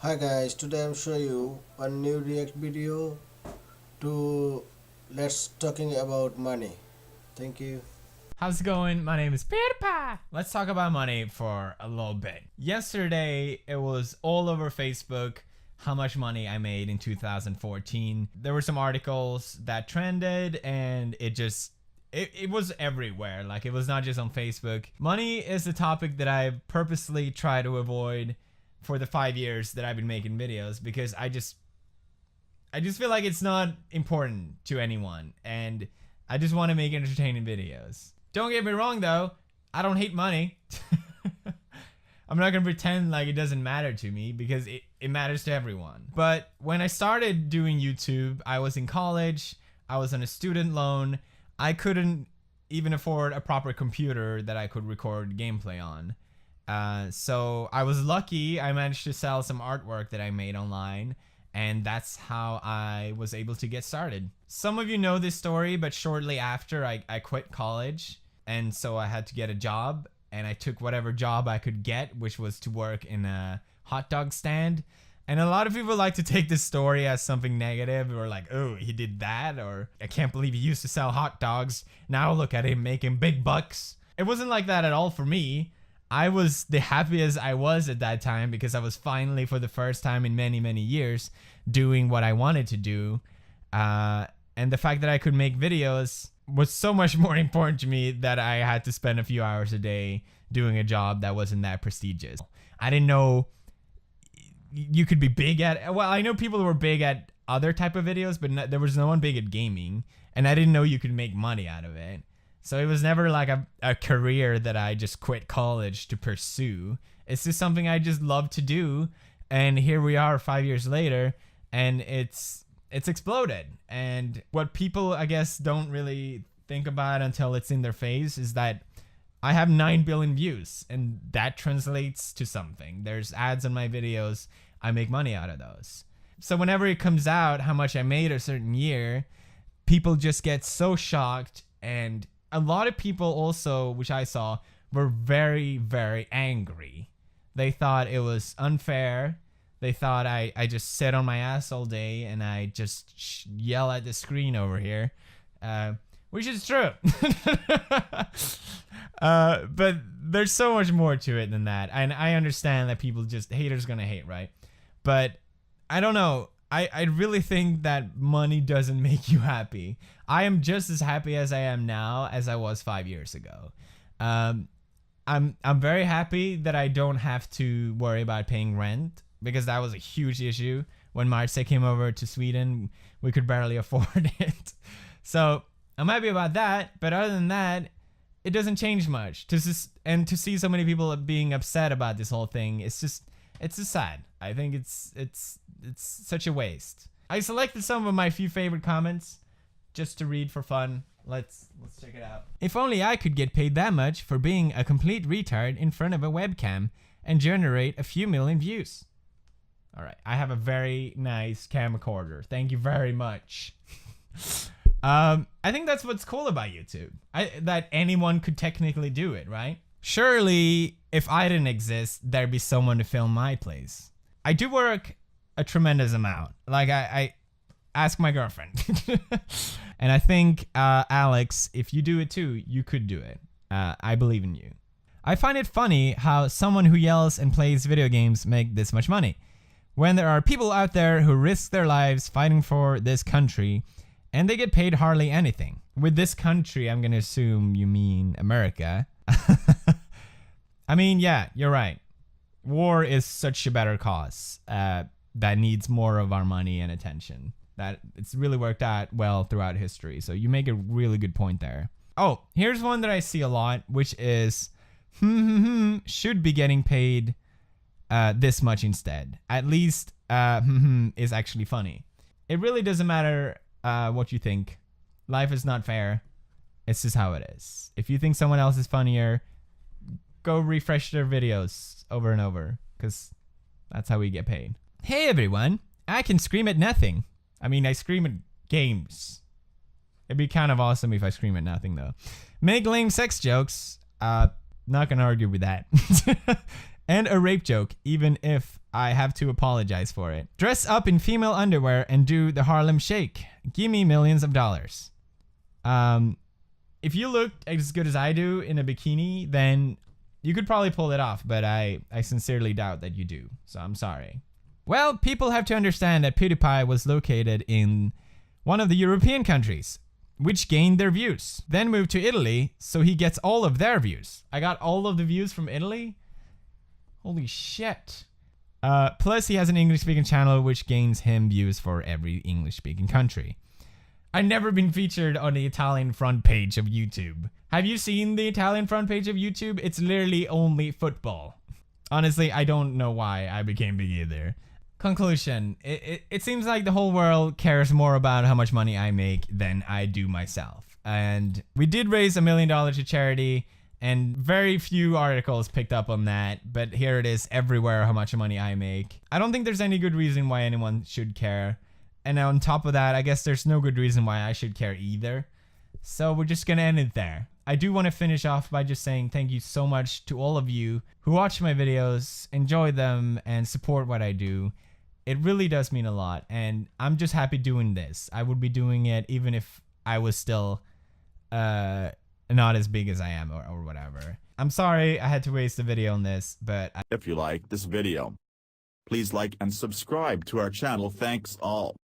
Hi guys, today I'm showing you a new react video to let's talking about money. Thank you. How's it going? My name is PewDiePie. Let's talk about money for a little bit. Yesterday, it was all over Facebook how much money I made in 2014. There were some articles that trended and it was everywhere. Like, it was not just on Facebook. Money is a topic that I purposely try to avoid for the 5 years that I've been making videos, because I just feel like it's not important to anyone, and I just want to make entertaining videos. Don't get me wrong though, I don't hate money. I'm not gonna pretend like it doesn't matter to me, because it matters to everyone. But when I started doing YouTube, I was in college, I was on a student loan, I couldn't even afford a proper computer that I could record gameplay on. So I was lucky, I managed to sell some artwork that I made online, and that's how I was able to get started. Some of you know this story, but shortly after I quit college, and so I had to get a job, and I took whatever job I could get, which was to work in a hot dog stand. And a lot of people like to take this story as something negative, or like, oh, he did that, or I can't believe he used to sell hot dogs, now look at him making big bucks. It wasn't like that at all for me. I was the happiest I was at that time, because I was finally, for the first time in many, many years, doing what I wanted to do. And the fact that I could make videos was so much more important to me that I had to spend a few hours a day doing a job that wasn't that prestigious. I didn't know you could be big at, well, I know people who were big at other type of videos, but there was no one big at gaming, and I didn't know you could make money out of it. So it was never like a career that I just quit college to pursue. It's just something I just love to do. And here we are 5 years later, and it's exploded. And what people, I guess, don't really think about until it's in their face is that I have 9 billion views, and that translates to something. There's ads on my videos. I make money out of those. So whenever it comes out how much I made a certain year, people just get so shocked. And a lot of people also, which I saw, were very, very angry. They thought it was unfair. They thought I just sit on my ass all day and I just yell at the screen over here, which is true. But there's so much more to it than that. And I understand that people just, haters gonna hate, right? But I don't know. I really think that money doesn't make you happy. I am just as happy as I am now as I was 5 years ago. I'm very happy that I don't have to worry about paying rent, because that was a huge issue. When Marce came over to Sweden, we could barely afford it. So I'm happy about that. But other than that, it doesn't change much. To see so many people being upset about this whole thing, it's just sad. I think it's such a waste. I selected some of my few favorite comments just to read for fun. Let's check it out. If only I could get paid that much for being a complete retard in front of a webcam and generate a few million views. All right, I have a very nice camcorder. Thank you very much. I think that's what's cool about YouTube. That anyone could technically do it, right? Surely, if I didn't exist, there'd be someone to film my place. I do work a tremendous amount. Like, I ask my girlfriend. And I think, Alex, if you do it too, you could do it. I believe in you. I find it funny how someone who yells and plays video games make this much money, when there are people out there who risk their lives fighting for this country, and they get paid hardly anything. With this country, I'm gonna assume you mean America. I mean, yeah, you're right. War is such a better cause that needs more of our money and attention. That it's really worked out well throughout history. So you make a really good point there. Oh, here's one that I see a lot, which is should be getting paid this much instead. At least is actually funny. It really doesn't matter what you think. Life is not fair. It's just how it is. If you think someone else is funnier, go refresh their videos over and over, because that's how we get paid. Hey everyone, I can scream at nothing. I mean, I scream at games. It'd be kind of awesome if I scream at nothing though. Make lame sex jokes. Not gonna argue with that. And a rape joke, even if I have to apologize for it. Dress up in female underwear and do the Harlem Shake. Give me millions of dollars. If you look as good as I do in a bikini, then you could probably pull it off, but I sincerely doubt that you do, so I'm sorry. Well, people have to understand that PewDiePie was located in one of the European countries, which gained their views. Then moved to Italy, so he gets all of their views. I got all of the views from Italy? Holy shit. Plus, he has an English-speaking channel, which gains him views for every English-speaking country. I've never been featured on the Italian front page of YouTube. Have you seen the Italian front page of YouTube? It's literally only football. Honestly, I don't know why I became big either. Conclusion. It seems like the whole world cares more about how much money I make than I do myself. And we did raise $1 million to charity, and very few articles picked up on that, but here it is everywhere how much money I make. I don't think there's any good reason why anyone should care. And on top of that, I guess there's no good reason why I should care either. So we're just gonna end it there. I do want to finish off by just saying thank you so much to all of you who watch my videos, enjoy them, and support what I do. It really does mean a lot, and I'm just happy doing this. I would be doing it even if I was still not as big as I am or whatever. I'm sorry I had to waste a video on this, but If you like this video, please like and subscribe to our channel. Thanks all.